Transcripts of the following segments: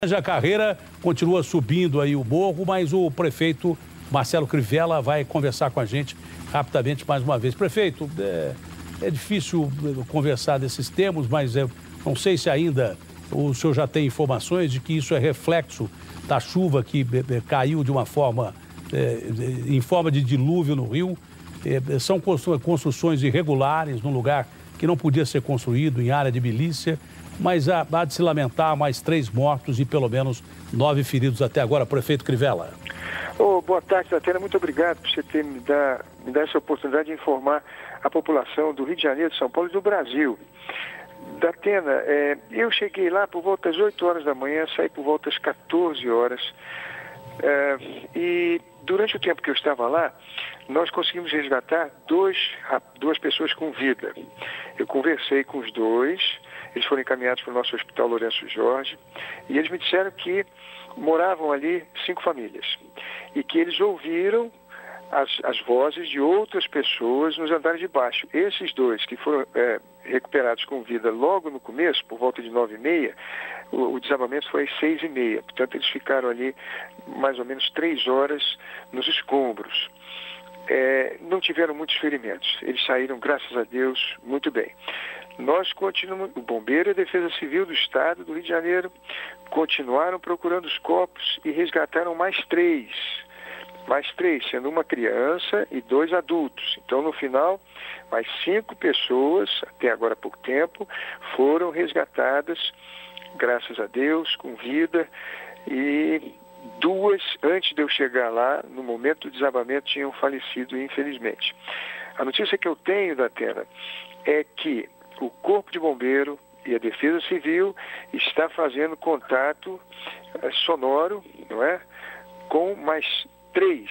A carreira continua subindo aí o morro, mas o prefeito Marcelo Crivella vai conversar com a gente rapidamente mais uma vez. Prefeito, é difícil conversar desses termos, mas não sei se ainda o senhor já tem informações de que isso é reflexo da chuva que caiu de uma forma, em forma de dilúvio no rio. São construções irregulares num lugar que não podia ser construído, em área de milícia. Mas há de se lamentar mais 3 mortos e pelo menos 9 feridos até agora. Prefeito Crivella. Boa tarde, Datena. Muito obrigado por você me dar essa oportunidade de informar a população do Rio de Janeiro, de São Paulo e do Brasil. Datena, eu cheguei lá por volta das 8 horas da manhã, saí por volta das 14 horas. E durante o tempo que eu estava lá, nós conseguimos resgatar duas pessoas com vida. Eu conversei com os dois, eles foram encaminhados para o nosso Hospital Lourenço Jorge, e eles me disseram que moravam ali 5 famílias, e que eles ouviram as vozes de outras pessoas nos andares de baixo. Esses dois que foram recuperados com vida logo no começo, por volta de 9h30, o desabamento foi às 6h30. Portanto, eles ficaram ali mais ou menos 3 horas nos escombros. Não tiveram muitos ferimentos. Eles saíram, graças a Deus, muito bem. Nós continuamos, o Bombeiro e a Defesa Civil do Estado do Rio de Janeiro continuaram procurando os corpos e resgataram mais 3, sendo uma criança e 2 adultos. Então, no final, mais 5 pessoas, até agora há pouco tempo, foram resgatadas, graças a Deus, com vida, e 2, antes de eu chegar lá, no momento do desabamento, tinham falecido, infelizmente. A notícia que eu tenho, Datena, é que o Corpo de Bombeiro e a Defesa Civil está fazendo contato sonoro, não é? Com mais 3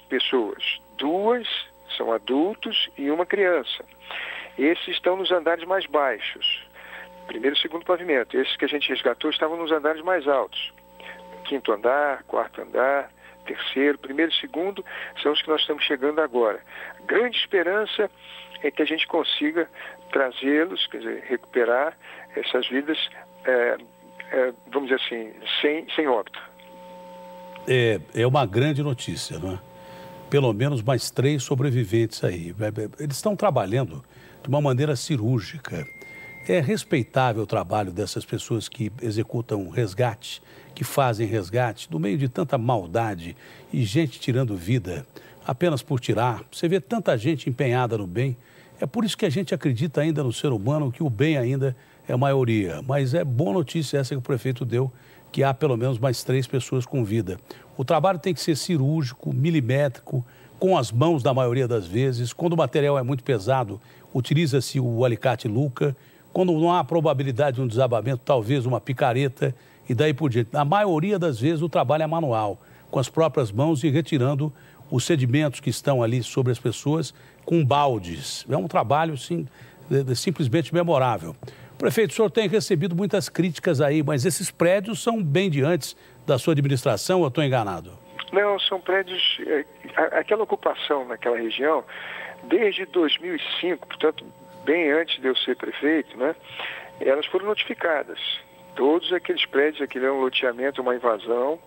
pessoas. 2 são adultos e uma criança. Esses estão nos andares mais baixos, primeiro e segundo pavimento. Esses que a gente resgatou estavam nos andares mais altos. 5º andar, 4º andar, 3º, primeiro e segundo são os que nós estamos chegando agora. A grande esperança é que a gente consiga trazê-los, quer dizer, recuperar essas vidas, vamos dizer assim, sem óbito. É uma grande notícia, não é? Pelo menos mais 3 sobreviventes aí. Eles estão trabalhando de uma maneira cirúrgica. É respeitável o trabalho dessas pessoas que executam resgate, que fazem resgate, no meio de tanta maldade e gente tirando vida apenas por tirar. Você vê tanta gente empenhada no bem. É por isso que a gente acredita ainda no ser humano, que o bem ainda é a maioria. Mas é boa notícia essa que o prefeito deu, que há pelo menos mais 3 pessoas com vida. O trabalho tem que ser cirúrgico, milimétrico, com as mãos na maioria das vezes. Quando o material é muito pesado, utiliza-se o alicate Luca. Quando não há probabilidade de um desabamento, talvez uma picareta e daí por diante. Na maioria das vezes o trabalho é manual, com as próprias mãos e retirando os sedimentos que estão ali sobre as pessoas com baldes. É um trabalho, sim, simplesmente memorável. Prefeito, o senhor tem recebido muitas críticas aí, mas esses prédios são bem de antes da sua administração, ou eu estou enganado? Não, são prédios, aquela ocupação naquela região, desde 2005, portanto, bem antes de eu ser prefeito, né, elas foram notificadas. Todos aqueles prédios, aquele é um loteamento, uma invasão.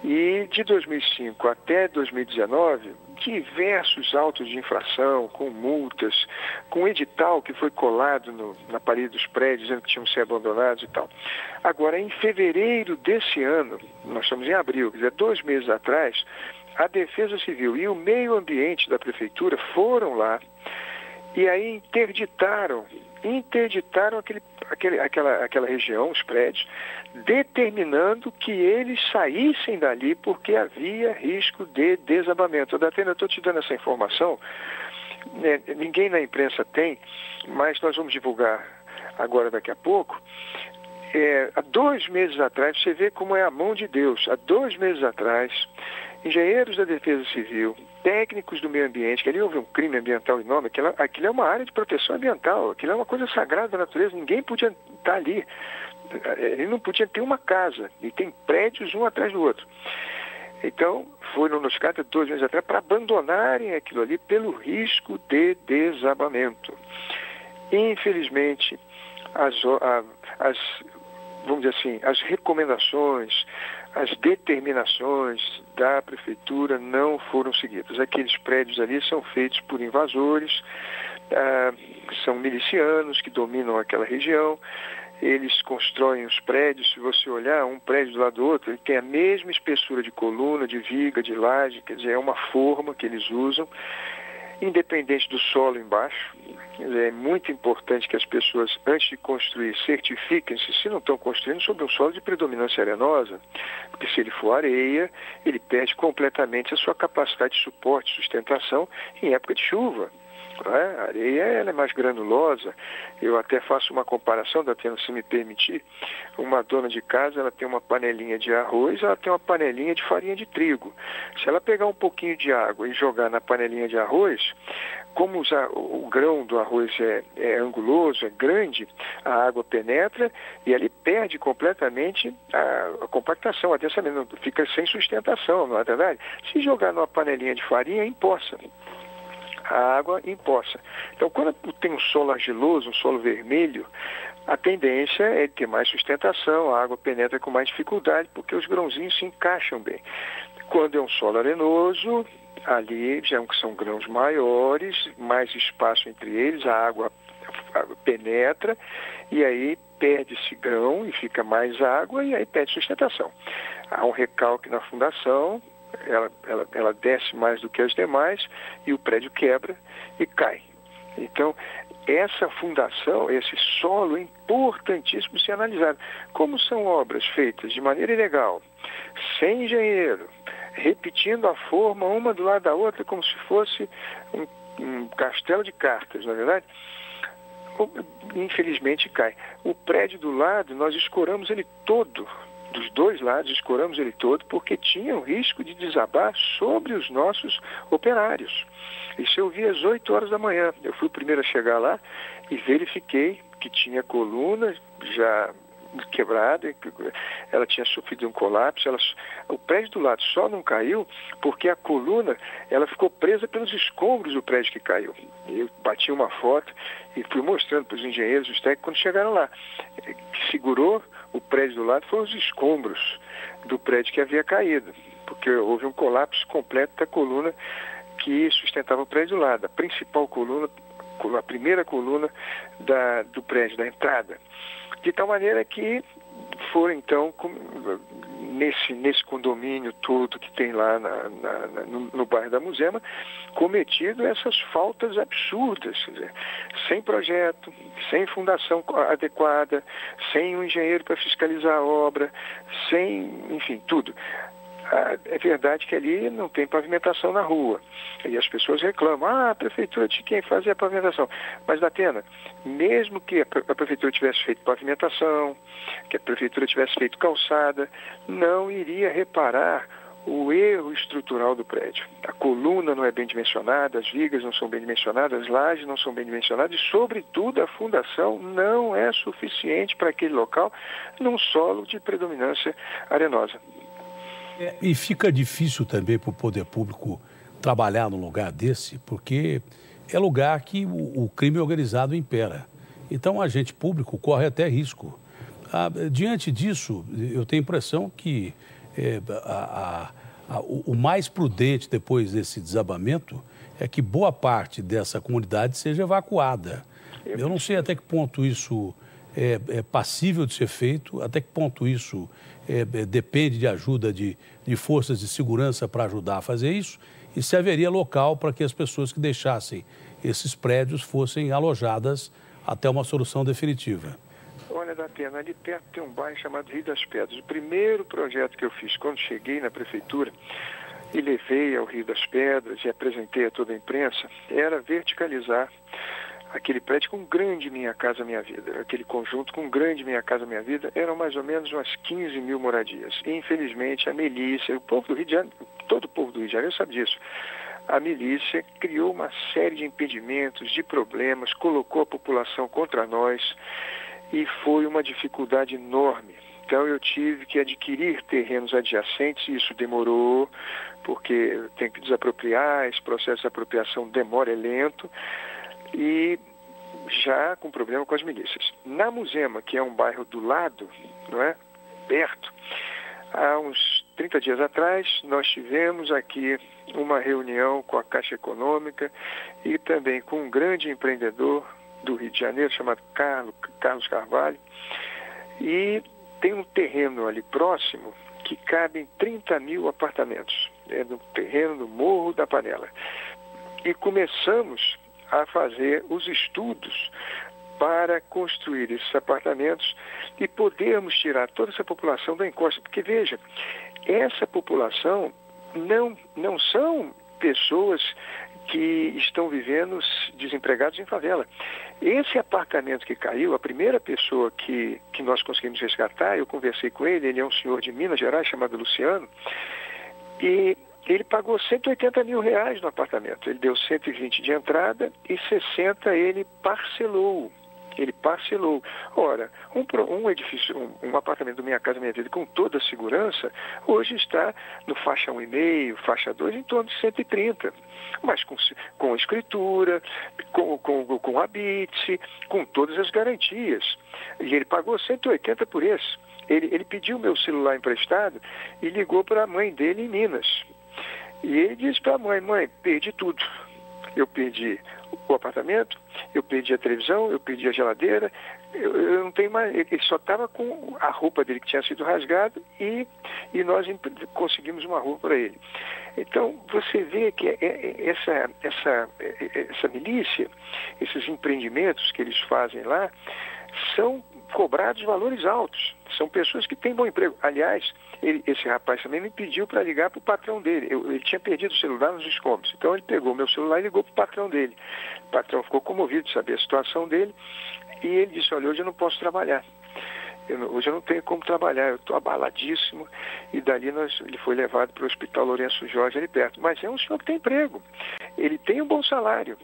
E de 2005 até 2019, diversos autos de infração, com multas, com edital que foi colado na parede dos prédios, dizendo que tinham que ser abandonados e tal. Agora, em fevereiro desse ano, nós estamos em abril, quer dizer, 2 meses atrás, a Defesa Civil e o meio ambiente da Prefeitura foram lá e aí interditaram aquela região, os prédios, determinando que eles saíssem dali porque havia risco de desabamento. Datena, eu estou te dando essa informação, ninguém na imprensa tem, mas nós vamos divulgar agora daqui a pouco. Há 2 meses atrás, você vê como é a mão de Deus, há 2 meses atrás, engenheiros da Defesa Civil, técnicos do meio ambiente, que ali houve um crime ambiental enorme, aquilo é uma área de proteção ambiental, aquilo é uma coisa sagrada da natureza, ninguém podia estar ali, ele não podia ter uma casa, e tem prédios um atrás do outro. Então, foram notificados 2 meses atrás para abandonarem aquilo ali pelo risco de desabamento. Infelizmente, as vamos dizer assim, as recomendações, as determinações da prefeitura não foram seguidas. Aqueles prédios ali são feitos por invasores, são milicianos que dominam aquela região. Eles constroem os prédios, se você olhar um prédio do lado do outro, ele tem a mesma espessura de coluna, de viga, de laje, quer dizer, é uma forma que eles usam, independente do solo embaixo. Quer dizer, é muito importante que as pessoas, antes de construir, certifiquem-se se não estão construindo sobre um solo de predominância arenosa, porque se ele for areia, ele perde completamente a sua capacidade de suporte, sustentação em época de chuva. A areia ela é mais granulosa. Eu até faço uma comparação, Datena, se me permitir. Uma dona de casa, ela tem uma panelinha de arroz, ela tem uma panelinha de farinha de trigo. Se ela pegar um pouquinho de água e jogar na panelinha de arroz, como o grão do arroz é anguloso, é grande, a água penetra e ele perde completamente a compactação, a densamento, fica sem sustentação, não é verdade? Se jogar numa panelinha de farinha, empoça. A água empoça. Então, quando tem um solo argiloso, um solo vermelho, a tendência é ter mais sustentação, a água penetra com mais dificuldade, porque os grãozinhos se encaixam bem. Quando é um solo arenoso, ali já são grãos maiores, mais espaço entre eles, a água penetra, e aí perde-se grão e fica mais água, e aí perde sustentação. Há um recalque na fundação, ela desce mais do que as demais e o prédio quebra e cai. Então, essa fundação, esse solo é importantíssimo ser analisado. Como são obras feitas de maneira ilegal, sem engenheiro, repetindo a forma uma do lado da outra como se fosse um castelo de cartas, não é verdade? Infelizmente cai. O prédio do lado, nós escoramos ele todo, dos dois lados, escoramos ele todo, porque tinha o risco de desabar sobre os nossos operários. Isso eu vi às 8 horas da manhã. Eu fui o primeiro a chegar lá e verifiquei que tinha coluna já quebrada, ela tinha sofrido um colapso. O prédio do lado só não caiu porque a coluna ela ficou presa pelos escombros do prédio que caiu. Eu bati uma foto e fui mostrando para os engenheiros, os técnicos, quando chegaram lá. Que segurou o prédio do lado foram os escombros do prédio que havia caído, porque houve um colapso completo da coluna que sustentava o prédio do lado. A principal coluna, a primeira coluna do prédio, da entrada. De tal maneira que foram, então, nesse condomínio todo que tem lá no bairro da Muzema, cometido essas faltas absurdas, quer dizer, sem projeto, sem fundação adequada, sem um engenheiro para fiscalizar a obra, enfim, tudo. É verdade que ali não tem pavimentação na rua. E as pessoas reclamam, a prefeitura tinha que fazer a pavimentação. Mas, Datena, mesmo que a prefeitura tivesse feito pavimentação, que a prefeitura tivesse feito calçada, não iria reparar o erro estrutural do prédio. A coluna não é bem dimensionada, as vigas não são bem dimensionadas, as lajes não são bem dimensionadas e, sobretudo, a fundação não é suficiente para aquele local num solo de predominância arenosa. E fica difícil também para o poder público trabalhar num lugar desse, porque é lugar que o crime organizado impera. Então, o agente público corre até risco. Diante disso, eu tenho a impressão que o mais prudente depois desse desabamento é que boa parte dessa comunidade seja evacuada. Eu não sei até que ponto isso é passível de ser feito, até que ponto isso depende de ajuda de forças de segurança para ajudar a fazer isso, e se haveria local para que as pessoas que deixassem esses prédios fossem alojadas até uma solução definitiva. Olha, Datena, ali perto tem um bairro chamado Rio das Pedras. O primeiro projeto que eu fiz quando cheguei na prefeitura e levei ao Rio das Pedras e apresentei a toda a imprensa, era verticalizar aquele prédio com grande Minha Casa Minha Vida. Aquele conjunto com grande Minha Casa Minha Vida eram mais ou menos umas 15 mil moradias. E, infelizmente, a milícia, o povo do Rio de Janeiro, todo o povo do Rio de Janeiro sabe disso, a milícia criou uma série de impedimentos, de problemas, colocou a população contra nós e foi uma dificuldade enorme. Então, eu tive que adquirir terrenos adjacentes e isso demorou, porque tem que desapropriar, esse processo de apropriação demora, é lento. E já com problema com as milícias. Na Muzema, que é um bairro do lado, não é? Perto, há uns 30 dias atrás, nós tivemos aqui uma reunião com a Caixa Econômica e também com um grande empreendedor do Rio de Janeiro, chamado Carlos Carvalho, e tem um terreno ali próximo que cabem 30 mil apartamentos. É no terreno do Morro da Panela. E começamos a fazer os estudos para construir esses apartamentos e podermos tirar toda essa população da encosta. Porque, veja, essa população não são pessoas que estão vivendo desempregados em favela. Esse apartamento que caiu, a primeira pessoa que nós conseguimos resgatar, eu conversei com ele é um senhor de Minas Gerais chamado Luciano, e ele pagou R$180 mil no apartamento. Ele deu 120 de entrada e 60 ele parcelou. Ora, um edifício, um apartamento do Minha Casa Minha Vida com toda a segurança, hoje está no faixa 1,5, faixa 2, em torno de 130. Mas com escritura, com habite, com todas as garantias. E ele pagou 180 por esse. Ele pediu meu celular emprestado e ligou para a mãe dele em Minas. E ele disse para a mãe, perdi tudo. Eu perdi o apartamento, eu perdi a televisão, eu perdi a geladeira, eu não tenho mais. Ele só estava com a roupa dele que tinha sido rasgada e nós conseguimos uma roupa para ele. Então, você vê que essa milícia, esses empreendimentos que eles fazem lá, são cobrados valores altos. São pessoas que têm bom emprego. Aliás, esse rapaz também me pediu para ligar para o patrão dele. Ele tinha perdido o celular nos escombros. Então ele pegou meu celular e ligou para o patrão dele. O patrão ficou comovido de saber a situação dele e ele disse, olha, hoje eu não posso trabalhar. Hoje eu não tenho como trabalhar, eu estou abaladíssimo. E dali ele foi levado para o Hospital Lourenço Jorge ali perto. Mas é um senhor que tem emprego. Ele tem um bom salário.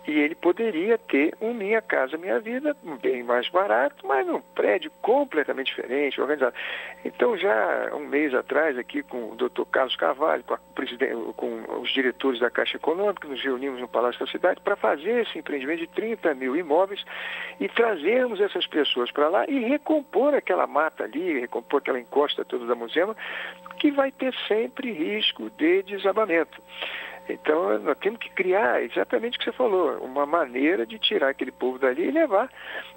E ele poderia ter um Minha Casa Minha Vida, bem mais barato, mas num prédio completamente diferente, organizado. Então, já um mês atrás, aqui com o Dr. Carlos Carvalho, com os diretores da Caixa Econômica, nos reunimos no Palácio da Cidade para fazer esse empreendimento de 30 mil imóveis e trazermos essas pessoas para lá e recompor aquela mata ali, recompor aquela encosta toda da Muzema, que vai ter sempre risco de desabamento. Então, nós temos que criar exatamente o que você falou, uma maneira de tirar aquele povo dali e levar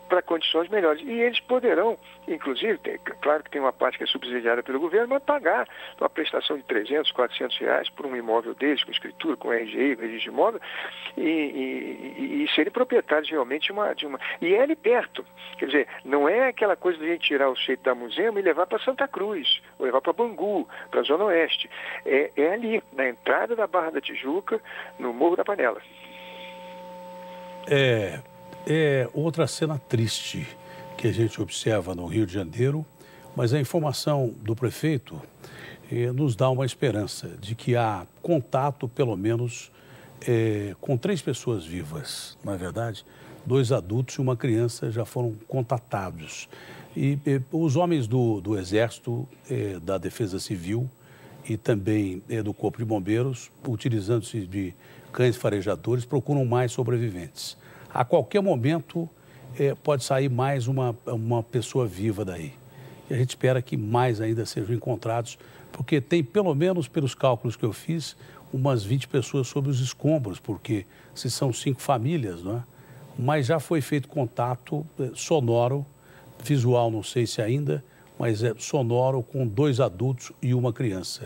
para condições melhores. E eles poderão, inclusive, claro que tem uma parte que é subsidiada pelo governo, mas pagar uma prestação de R$300, R$400 por um imóvel deles, com escritura, com RGI, registro de imóvel, e serem proprietários realmente de uma... E é ali perto. Quer dizer, não é aquela coisa de a gente tirar o jeito da Muzema e levar para Santa Cruz, ou levar para Bangu, para a Zona Oeste. É ali, na entrada da Barra da Tijuca, no Morro da Panela. É outra cena triste que a gente observa no Rio de Janeiro, mas a informação do prefeito nos dá uma esperança de que há contato, pelo menos, com 3 pessoas vivas, não é verdade? 2 adultos e uma criança já foram contatados. E os homens do Exército, da Defesa Civil e também do Corpo de Bombeiros, utilizando-se de cães farejadores, procuram mais sobreviventes. A qualquer momento pode sair mais uma pessoa viva daí. E a gente espera que mais ainda sejam encontrados, porque tem, pelo menos pelos cálculos que eu fiz, umas 20 pessoas sob os escombros, porque se são 5 famílias, não é? Mas já foi feito contato sonoro, visual não sei se ainda, mas sonoro com 2 adultos e uma criança.